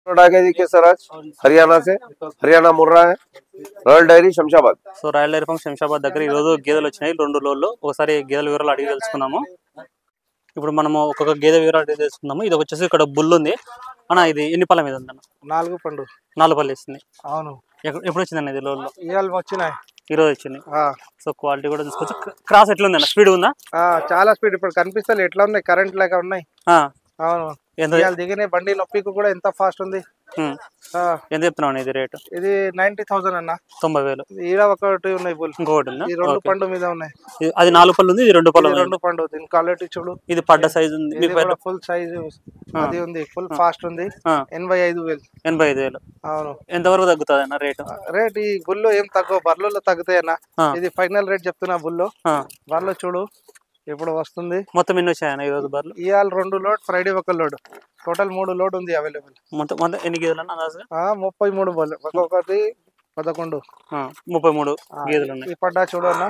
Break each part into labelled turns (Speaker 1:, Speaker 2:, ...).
Speaker 1: के केसराज हरियाणा से हरियाणा मुर्रा है royal dairy Shamshabad
Speaker 2: so royal dairy farm Shamshabad దగ్గర ఈ రోజు గేదెలు వచ్చినాయి 2 లోడ్లు ఒకసారి గేదెల వివరాలు అడిగి తెలుసుకుందాము ఇప్పుడు మనము ఒక్కొక్క గేదె వివరాలు అడిగి తెలుసుకుందాము ఇది వచ్చేసి ఇక్కడ బుల్ ఉంది అన్న ఇది ఎన్ని పళ్ళ మీద ఉందన్న
Speaker 1: 4 పండు
Speaker 2: 4 పళ్ళు ఇస్తుంది
Speaker 1: అవును
Speaker 2: ఎప్పుడు వచ్చిందన్న ఇది లోడ్లో
Speaker 1: ఇయాల వచ్చినాయి
Speaker 2: ఈ రోజు వచ్చింది సో క్వాలిటీ కూడా చూసుకోవచ్చు క్రాస్ ఎట్లా ఉందన్న స్పీడ్ ఉందా
Speaker 1: చాలా స్పీడ్ ఇప్పుడు కనిపిస్తలే ఎట్లా ఉన్నాయి కరెంట్ లాగా ఉన్నాయి అవును ఇయాల దిగిన బండి నొప్పికి కూడా ఎంత ఫాస్ట్ ఉంది
Speaker 2: ఎంత చెప్తున్నావు ఇది రేటు
Speaker 1: ఇది 90,000 అన్న
Speaker 2: 90,000
Speaker 1: ఈడ ఒకటి ఉన్నాయి బుల్
Speaker 2: ఇంకొకటి ఉందా
Speaker 1: ఈ 2 పండు మీద ఉన్నాయి
Speaker 2: అది 4 పళ్ళు ఉంది ఇది 2 పళ్ళు
Speaker 1: 2 పండు దీని క్వాలిటీ చూడు
Speaker 2: ఇది పడ్డ సైజ్ ఉంది
Speaker 1: ఇది కూడా ఫుల్ సైజ్ అది ఉంది ఫుల్ ఫాస్ట్ ఉంది 85,000
Speaker 2: అవును ఎంత వరకు తగ్గుతుంది అన్న
Speaker 1: రేట్ ఈ బుల్లో ఏం తగ్గవు బర్లలో తగ్గుతాయన్నా ఇది ఫైనల్ రేట్ చెప్తున్నా బుల్లో బర్లో చూడు ఇప్పుడు వస్తుంది
Speaker 2: మొత్తం ఎన్ని వచ్చాయన్న ఈ రోజు బర్లు
Speaker 1: ఇవాళ 2 load Friday 1 load total 3 load ఉంది అవైలబుల్
Speaker 2: మొత్తం ఎన్ని గేదెలు అన్న
Speaker 1: 33 బర్లు ఒక్కొక్కటి 11
Speaker 2: 33 గేదెలు ఉన్నాయి
Speaker 1: ఈ పడ్డా చూడు అన్న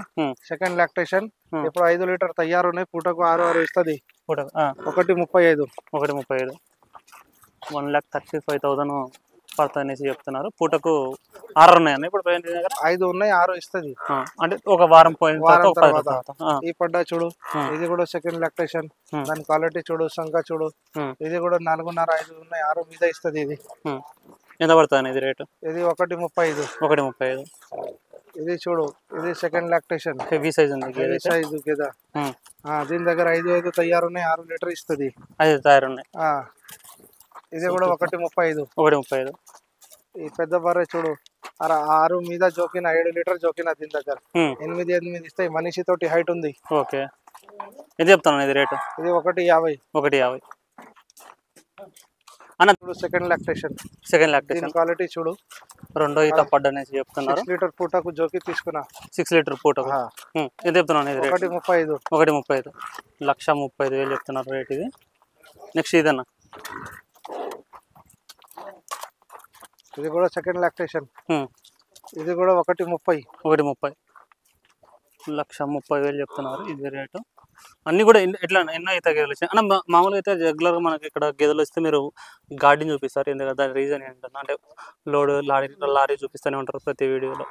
Speaker 1: సెకండ్ లాక్టేషన్ ఇప్పుడు 5 లీటర్ తయారు ఉన్నాయి పూటకు 6 ఇస్తుంది
Speaker 2: పూటకు
Speaker 1: 135
Speaker 2: 1,35,000 పడుతుంది అనేసి చెప్తున్నారు పూటకు 6 ఉన్నాయన్న ఇప్పుడు
Speaker 1: 5 ఉన్నాయి 6 ఇస్తుంది
Speaker 2: అంటే ఒక వారం పోయిన తర్వాత
Speaker 1: ఈ పడ్డా చూడు ఇది కూడా సెకండ్ లాక్టేషన్ దాని క్వాలిటీ చూడు సంఖ్య చూడు ఇది కూడా 4.5 ఉన్నాయి 6 మీద ఇస్తుంది ఇది
Speaker 2: ఎంత పడుతుంది ఇది రేటు
Speaker 1: ఇది 1.35 ఇది చూడు ఇది సెకండ్ లాక్టేషన్
Speaker 2: హెవీ సైజ్ ఉంది
Speaker 1: హెవీ సైజ్ కదా దీని దగ్గర 5 తయారు ఉన్నాయి 6 లీటర్ ఇస్తుంది
Speaker 2: 5 తయారు ఉన్నాయి
Speaker 1: ఇది కూడా 1.35 ఈ పెద్ద బర్రె చూడు 6 మీద జోకిన 7 లీటర్ జోకిన దీని దగ్గర 8 ఇస్తాయి మనిషి తోటి హైట్ ఉంది
Speaker 2: ఓకే ఎంత చెప్తాను ఇది రేటు
Speaker 1: ఇది 1.50
Speaker 2: అన్న
Speaker 1: సెకండ్ లాక్టేషన్ క్వాలిటీ చూడు
Speaker 2: రెండో ఈత పడ్డనేసి చెప్తున్నారు
Speaker 1: 6 లీటర్ పూటకు జోకి తీసుకున్నా
Speaker 2: 6 లీటర్ పూటకు ఎంత చెప్తున్నాను ఇది 1.35 1,35,000 చెప్తున్నారు రేట్ ఇది నెక్స్ట్ ఇదన్న
Speaker 1: ఇది కూడా సెకండ్ లాక్టేషన్ ఇది కూడా 1.30
Speaker 2: 1,30,000 చెప్తున్నారు ఇది రేటు అన్ని కూడా ఎట్లా ఎన్నో అయితే గేదెలు వచ్చాయి అన్న మామూలుగా అయితే రెగ్యులర్గా మనకి ఇక్కడ గేదెలు వస్తే మీరు గార్డెన్ చూపిస్తారు ఎందుకంటే దాని రీజన్ ఏంటంటే అంటే లోడ్ లారీ చూపిస్తూనే ఉంటారు ప్రతి వీడియోలో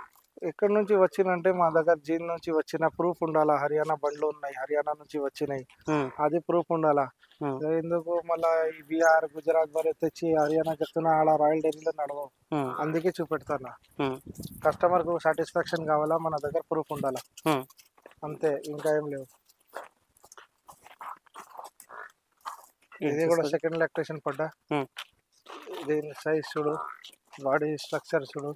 Speaker 1: ఎక్కడి నుంచి వచ్చినంటే మా దగ్గర జీన్ నుంచి వచ్చిన ప్రూఫ్ ఉండాలా హర్యానా బండ్లు ఉన్నాయి హర్యానా నుంచి వచ్చినాయి అది ప్రూఫ్ ఉండాలా ఎందుకు మళ్ళా ఈ బీహార్ గుజరాత్ వరకు తెచ్చి హర్యానా చెప్తున్నా ఆడ రాయల్ డైరీలో నడవవు అందుకే చూపెడతాను కస్టమర్ కు సాటిస్ఫాక్షన్ కావాలా మన దగ్గర ప్రూఫ్ ఉండాలా అంతే ఇంకా ఏం లేవు ఇది కూడా సెకండ్ లాక్టేషన్ పడ్డా దీని సైజ్ చూడు బాడీ స్ట్రక్చర్ చూడు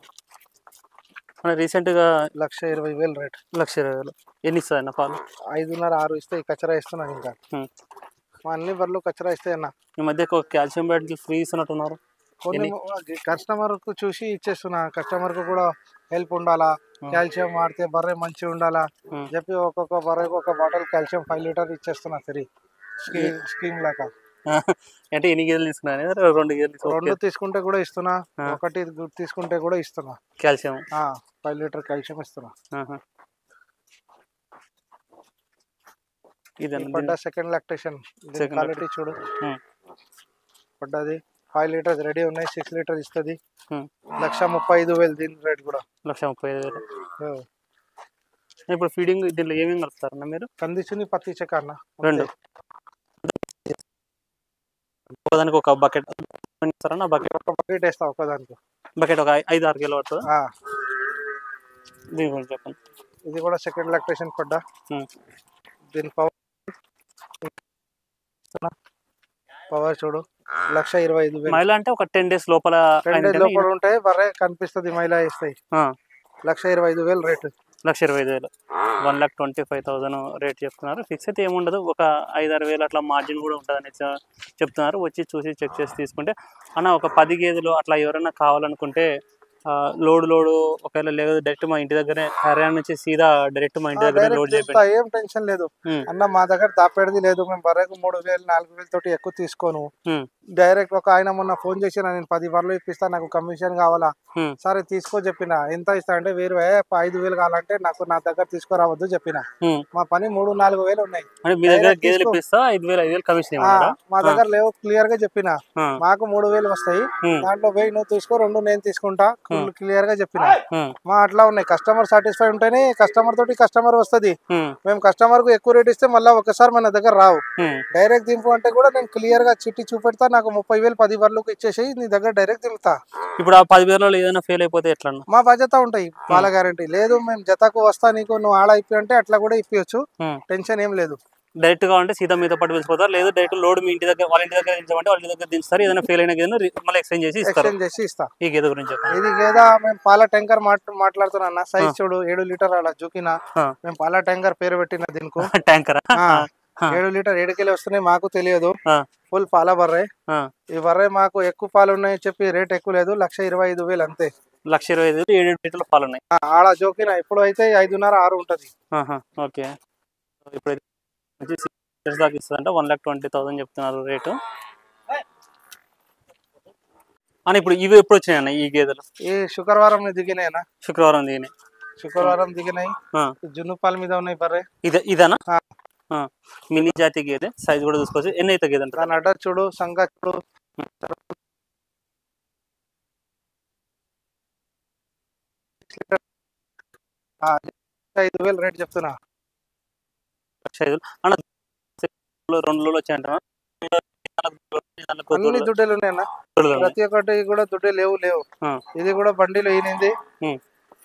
Speaker 2: రీసెంట్ గా
Speaker 1: 1,20,000 రేట్
Speaker 2: 1,20,000 ఎన్ని ఇస్తాయి అన్న పాలు
Speaker 1: 5.5 ఇస్తే కచరా ఇస్తున్నాను ఇంకా మా అన్ని బర్రెలు కచరా ఇస్తాయి అన్న
Speaker 2: ఈ మధ్య కాల్షియం బ్యాటరీ ఫ్రీ ఇస్తున్నట్టున్నారు
Speaker 1: కొన్ని కస్టమర్ కు చూసి ఇచ్చేస్తున్నా కస్టమర్ కు కూడా హెల్ప్ ఉండాలా కాల్షియం వాడితే బర్రె మంచిగా ఉండాలా చెప్పి ఒక్కొక్క బర్రెకు ఒక బాటిల్ కాల్షియం 5 లీటర్ ఇచ్చేస్తున్నా ఫ్రీ స్కీమ్ లాగా
Speaker 2: అంటే ఎన్ని గేదెలు తీసుకున్నా 2 గేదెలు
Speaker 1: తీసుకుంటే కూడా ఇస్తున్నా ఒకటి తీసుకుంటే కూడా ఇస్తున్నా
Speaker 2: కాల్షియం
Speaker 1: 5 లీటర్ కాల్షియం ఇస్తున్నా పడ్డా సెకండ్ లాక్టేషన్ క్వాలిటీ చూడు పడ్డది 5 లీటర్స్ రెడీ ఉన్నాయి 6 లీటర్ ఇస్తుంది 1,35,000 దీని రేట్ కూడా
Speaker 2: 1,35,000 ఇప్పుడు ఫీడింగ్ దీంట్లో ఏమేమి కలుపుతారన్న మీరు
Speaker 1: కందిచుని పత్తి చెక్క అన్న
Speaker 2: 2 ఒకదానికి ఒక బకెట్ ఇస్తారన్న
Speaker 1: బకెట్ వేస్తా ఒకదానికి
Speaker 2: బకెట్ ఒక 5-6 కిలో పడుతుంది దీని గురించి చెప్పండి
Speaker 1: ఇది కూడా సెకండ్ లాక్టేషన్ పడ్డా దీని పవర్ చూడు 1,25,000
Speaker 2: మైలా అంటే ఒక 10 డేస్ లోపల
Speaker 1: ఉంటాయి బర్రె కనిపిస్తుంది మైలా వేస్తాయి 1,25,000 రేట్
Speaker 2: 1,20,000 1,25,000 రేట్ చెప్తున్నారు ఫిక్స్ అయితే ఏముండదు ఒక 5-6 వేలు అట్లా మార్జిన్ కూడా ఉంటుందని చెప్తున్నారు వచ్చి చూసి చెక్ చేసి తీసుకుంటే అన్న ఒక 10 గేదెలు అట్లా ఎవరైనా కావాలనుకుంటే లోడ్ ఒకవేళ లేదు డైరెక్ట్ మా ఇంటి దగ్గర హర్యానా నుంచి సీదా డైరెక్ట్ మా ఇంటి దగ్గర లోడ్
Speaker 1: డైరెక్ట్
Speaker 2: చేయండి.
Speaker 1: ఏం టెన్షన్ లేదు అన్న. మా దగ్గర దాపేడిది లేదు. మేము బర్రెకు 3000 4000 తోటి ఎక్కువ తీసుకోను. డైరెక్ట్ ఒక ఆయన మొన్న ఫోన్ చేసిన, నేను 10 బర్రెలు ఇప్పిస్తా, నాకు కమిషన్ కావాలా. సరే తీసుకో చెప్పిన. ఎంత ఇస్తా అంటే 5,000 కావాలంటే నాకు నా దగ్గర తీసుకురావద్దు చెప్పిన. మా పని 3-4 వేలు ఉన్నాయి.
Speaker 2: మీ దగ్గర గేదెలు ఇప్పిస్తా 5,000 కమిషన్
Speaker 1: మా దగ్గర లేవు క్లియర్ గా చెప్పిన. మాకు 3,000 వస్తాయి, దాంట్లో 1000 నువ్వు తీసుకో, 2 నేను తీసుకుంటా క్లియర్ గా చెప్పిన. మా అట్లా ఉన్నాయి. కస్టమర్ సాటిస్ఫై ఉంటేనే కస్టమర్ తోటి కస్టమర్ వస్తుంది. మేము కస్టమర్ కు ఎక్కువ రేట్ ఇస్తే మళ్ళీ ఒకసారి మన దగ్గర రావు. డైరెక్ట్ దింపు అంటే కూడా నేను క్లియర్ గా చిట్టి చూపెడతా. నాకు 30,000 10 బర్రెలకు ఇచ్చేసి నీ దగ్గర డైరెక్ట్ దింపుతా.
Speaker 2: ఇప్పుడు ఆ 10 బర్రెలు ఏదైనా ఫెయిల్ అయిపోతే ఎట్లా?
Speaker 1: మా బాధ్యత ఉంటాయి, పాల గ్యారంటీ లేదు. మేము జతకు వస్తా నీకు, నువ్వు ఆడ ఇప్పి అంటే అట్లా కూడా ఇప్పియచ్చు, టెన్షన్ ఏం లేదు.
Speaker 2: డైరెక్ట్ గా అంటే సీదా మీతో పాటు వెళ్ళిపోతారు, లేదు డైరెక్ట్ లోడ్ మీ ఇంటి దగ్గర వాళ్ళ ఇంటి దగ్గర దించమంటే వాళ్ళ ఇంటి దగ్గర దించుతారు. ఏదైనా ఫెయిల్ అయిన గేదెను మళ్ళీ ఎక్స్చేంజ్ చేసి ఇస్తా. ఈ గేదె గురించి
Speaker 1: ఇది గేదె మేము పాల ట్యాంకర్ మాట్లాడుతున్నా. సైజ్ చూడు 7 లీటర్ అలా జూకినా. మేము పాల ట్యాంకర్ పేరు పెట్టిన దీనికి.
Speaker 2: ట్యాంకర్
Speaker 1: 7 లీటర్ 7 కిలో వస్తున్నాయి, మాకు తెలియదు. ఫుల్ పాల బర్రె. ఈ బర్రె మాకు ఎక్కువ పాలు ఉన్నాయి చెప్పి రేట్ ఎక్కువ లేదు, 1,25,000 అంతే.
Speaker 2: 1,25,000 7 లీటర్ల పాలు ఉన్నాయి.
Speaker 1: ఆడ జోకినా ఇప్పుడు అయితే 5.5-6 ఉంటది.
Speaker 2: ఓకే, ఇప్పుడు దాకా ఇస్తుందంటే 1,20,000 చెప్తున్నారు రేటు. అని ఇప్పుడు ఇవి ఎప్పుడు వచ్చినాయి ఈ గేదెలు?
Speaker 1: ఈ శుక్రవారం దిగినాయనా?
Speaker 2: శుక్రవారం దిగినాయి.
Speaker 1: శుక్రవారం దిగినాయి. జున్ను పాల మీద ఉన్నాయి బర్రె.
Speaker 2: ఇదేనా మినీ జాతి గేదె? సైజ్ కూడా చూసుకోవచ్చు. ఎన్ని అయితే గేదె అంటే
Speaker 1: అడ్డర్ చూడు, సంగా చూడు. 5,000 రేట్ చెప్తున్నా.
Speaker 2: 5,000 2 లోడ్లు వచ్చాయంట.
Speaker 1: అన్ని దుడ్డలు ఉన్నాయన్నా, ప్రతి ఒక్కటి కూడా దుడ్డే లేవు. ఇది కూడా బండిలో ఈనింది,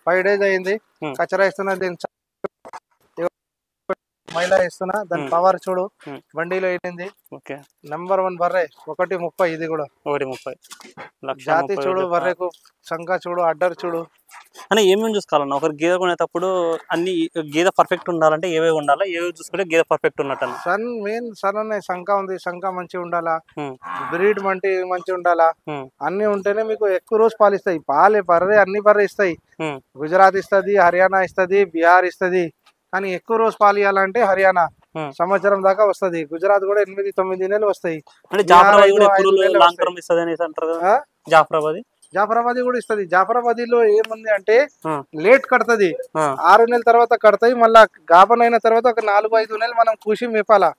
Speaker 1: 5 days అయింది. కచరా ఇస్తున్నా, దీని మైలా ఇస్తున్నా. దాని పవర్ చూడు, బండిలో ఈనింది. నంబర్ 1 బర్రె. 1.30. ఇది కూడా
Speaker 2: 1.30
Speaker 1: జాతి చూడు, బర్రెకు సంఖ చూడు, అడ్డర్ చూడు.
Speaker 2: అని ఏమేమి చూసుకోవాలన్నా ఒక గేదె కొనేటప్పుడు? అన్ని గేదె పర్ఫెక్ట్ ఉండాలంటే ఏవేవి ఉండాలా, ఏవేవి చూసుకుంటే గేదె పర్ఫెక్ట్ ఉన్నట్టు?
Speaker 1: సన్ అనే సంఖ ఉంది, సంఖ మంచిగా ఉండాలా, బ్రీడ్ మంచిగా ఉండాలా. అన్ని ఉంటేనే మీకు ఎక్కువ రోజు పాలు ఇస్తాయి. పాలే బర్రె అన్ని బర్రె ఇస్తాయి. గుజరాత్ ఇస్తుంది, హర్యానా ఇస్తుంది, బీహార్ ఇస్తుంది. కానీ ఎక్కువ రోజు పాలు ఇవ్వాలంటే హర్యానా సంవత్సరం దాకా వస్తుంది. గుజరాత్ కూడా 8-9 నెలలు వస్తాయి. జాఫరాబాద్ కూడా ఇస్తుంది. జాఫరాబాదీలో ఏముంది అంటే లేట్ కడుతుంది, 6 నెలల తర్వాత కడతాయి. మళ్ళా గాబన్ అయిన తర్వాత ఒక 4-5 నెలలు మనం కూసి మేపాలా.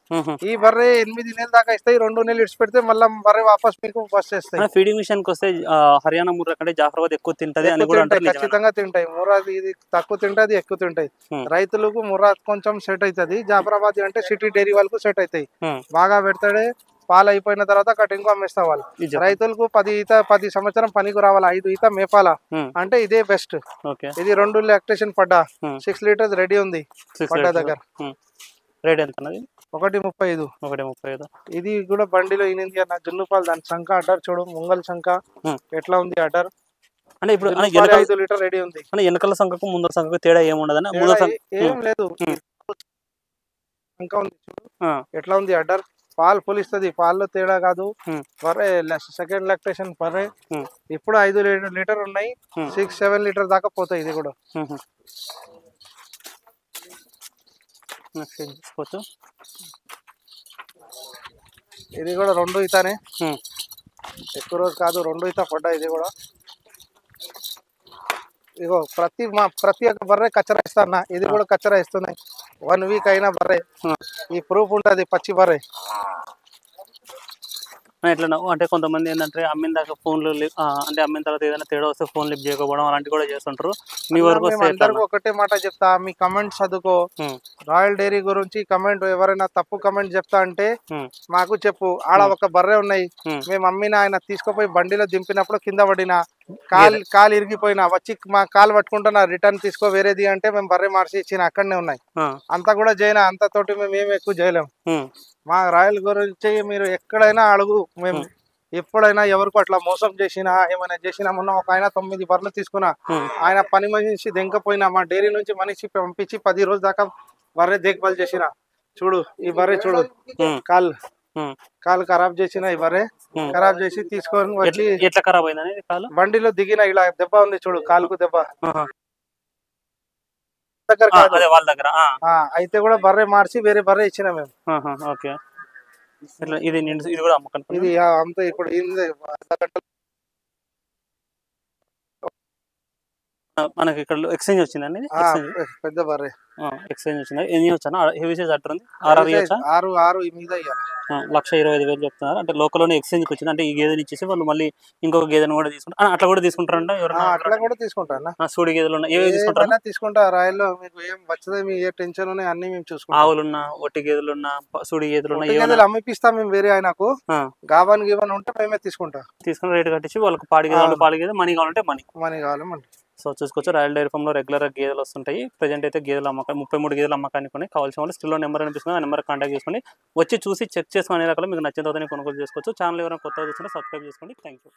Speaker 1: ఈ బర్రె 8 నెలల దాకా ఇస్తాయి. 2 నెలలు ఇడిచి పెడితే మళ్ళీ బర్రె వాపస్ మీకు బస్ చేస్తాయి.
Speaker 2: ఫీడింగ్ మిషన్ కి వస్తే హర్యానా ముర్రా కంటే జాఫరాబాద్ ఎక్కువ తింటది అని కూడా అంటారు.
Speaker 1: ఖచ్చితంగా తింటాయి. ముర్రా ఇది తక్కువ తింటది, ఎక్కువ తింటాయి. రైతులకు ముర్రా కొంచెం సెట్ అవుతుంది. జాఫరాబాద్ అంటే సిటీ డైరీ వాళ్ళకు సెట్ అవుతాయి. బాగా పెడతాడే, పాలు అయిపోయిన తర్వాత కటింగ్ అమ్మేస్తా వాళ్ళు. రైతులకు 10 సంవత్సరం పనికి రావాలా, 5 ఈత మేపాలా అంటే ఇదే బెస్ట్. ఇది 2 లాక్టేషన్ పడ్డా, 6 లీటర్స్ రెడీ ఉంది పడ్డా దగ్గర.
Speaker 2: రేట్ ఎంత?
Speaker 1: 1.35. ఇది కూడా బండిలో ఈనింది అన్న, జున్ను పాలు. దాని సంఖ అడ్డర్ చూడు, ముంగల్ సంఖ ఎట్లా ఉంది అడ్డర్.
Speaker 2: అంటే ఇప్పుడు
Speaker 1: 5 లీటర్ రెడీ ఉంది.
Speaker 2: వెనకాల సంఖకు ముందర సంఖకు తేడా ఏముండదని?
Speaker 1: ఏం లేదు, సంఖ ఉంది చూడు ఎట్లా ఉంది అడ్డర్. పాలు ఫుల్ ఇస్తుంది, పాల్లో తేడా కాదు. బర్రె సెకండ్ లాక్టేషన్ బర్రె. ఇప్పుడు 5 లీటర్ ఉన్నాయి, 6-7 లీటర్ దాకా పోతాయి. ఇది కూడా ఇది కూడా 2 ఈతనే, ఎక్కువ రోజు కాదు. 2 ఈత పడ్డా. ఇది కూడా ఇగో ప్రతి ఒక్క బర్రె కచ్చరా ఇస్తానా. ఇది కూడా కచ్చరా ఇస్తున్నాయి. 1 వీక్ అయినా బర్రె. ఈ ప్రూఫ్ ఉంటుంది, పచ్చి బర్రె.
Speaker 2: ఎట్లా అంటే కొంతమంది ఏంటంటే అమ్మిన దాకా ఫోన్లు అంటే అమ్మిన తర్వాత ఏదైనా తేడా వస్తే ఫోన్ లిఫ్ట్ చేయకపోవడం అలాంటివి కూడా చేస్తుంటారు. మీ వరకు
Speaker 1: అందరికీ ఒకటే మాట చెప్తా, మీ కమెంట్ చదువుకో. రాయల్ డైరీ గురించి కమెంట్ ఎవరైనా తప్పు కమెంట్ చెప్తా అంటే మాకు చెప్పు. ఆడ ఒక బర్రె ఉన్నాయి, మేము అమ్మిన ఆయన తీసుకుపోయి బండిలో దింపినప్పుడు కింద పడిన, కాలు ఇరిగిపోయినా వచ్చి మా కాలు పట్టుకుంటున్నా, రిటర్న్ తీసుకో వేరేది అంటే మేము బర్రె మార్చి ఇచ్చిన, అక్కడనే ఉన్నాయి. అంతా కూడా చేయనా, అంతతోటి మేము ఏమి ఎక్కువ చేయలేము. మా రాయల్ గురించి మీరు ఎక్కడైనా అడుగు. మేము ఎప్పుడైనా ఎవరికి అట్లా మోసం చేసినా ఏమైనా చేసినా, మొన్న ఒక ఆయన 9 బర్రెలు తీసుకున్నా, ఆయన పని మనిషి దెంకపోయినా మా డైరీ నుంచి మనిషి పంపించి 10 రోజుల దాకా బర్రె దేఖభాల్ చేసిన. చూడు ఈ బర్రె చూడు, కాల్ కాలు ఖరాబ్ చేసిన ఇవరే ఖరాబ్ చేసి తీసుకొని వచ్చి
Speaker 2: ఎట్లా ఖరాబ్ అయిందని కాలు
Speaker 1: బండిలో దిగిన ఇలా దెబ్బ ఉంది చూడు కాలుకు దెబ్బ దగ్గర
Speaker 2: అదే వాళ్ళ దగ్గర
Speaker 1: అయితే కూడా బర్రె మార్చి వేరే బర్రె ఇచ్చిన మేము.
Speaker 2: ఓకే ఇది ఇది కూడా అమ్మకం
Speaker 1: ఇది అంతా ఇప్పుడు
Speaker 2: మనకి ఇక్కడ ఎక్స్చేంజ్ వచ్చిందండి
Speaker 1: పెద్ద బర్రె
Speaker 2: ఎక్స్చేంజ్ వచ్చింది. ఎన్ని వచ్చాను హెవీ సైజ్ అట్టర్ ఉంది
Speaker 1: 6 మీద
Speaker 2: 1,25,000 చెప్తున్నారు. అంటే లోకల్లోనే ఎక్స్చేంజ్కి వచ్చింది. అంటే ఈ గేదెని ఇచ్చేసి వాళ్ళు మళ్ళీ ఇంకొక గేదెని కూడా తీసుకుంటారు. అట్లా కూడా తీసుకుంటారంట ఎవరైనా?
Speaker 1: అట్లా కూడా తీసుకుంటారా?
Speaker 2: సూడి గేదెలు ఉన్నాయి ఏవి తీసుకుంటారా?
Speaker 1: తీసుకుంటా రాయల్లో మీకు ఏం వచ్చదే మీ ఏ టెన్షన్ ఉన్నాయి అన్ని మేము చూసుకుంటాం.
Speaker 2: ఆవులున్నా ఒట్టి గేదెలున్నా సూడి గేదెలున్నా
Speaker 1: అమ్మిపిస్తాం మేము వేరే ఆయనకు. గాబాన్ గీవన్ ఉంటే మేమే తీసుకుని
Speaker 2: రేట్ కట్టించి వాళ్ళకి పాడి గేదెలు పాడి గేదె మనీ కావాలంటే మనీ
Speaker 1: కావాలంటే.
Speaker 2: సో చూసుకోవచ్చు రాయల్ డైరీ ఫామ్ లో రెగ్యులర్ గేదెలు వస్తుంటాయి. ప్రజెంట్ అయితే గేదెల అమ్మకాలు 33 గేదెల అమ్మకానికి ఉన్నాయి. కావాల్సిన వాళ్ళు స్టిల్లో నెంబర్ అనిపిస్తుంది. ఆ నెంబర్ కాంటాక్ట్ చేసుకోండి. వచ్చి చూసి చెక్ చేసుకుని అనే రకాలు మీకు నచ్చిన తర్వాత కొనుగోలు చేసుకోవచ్చు. ఛానల్ ఎవరైనా కొత్తగా చూస్తుంటే సబ్స్క్రైబ్ చేసుకోండి. Thank you.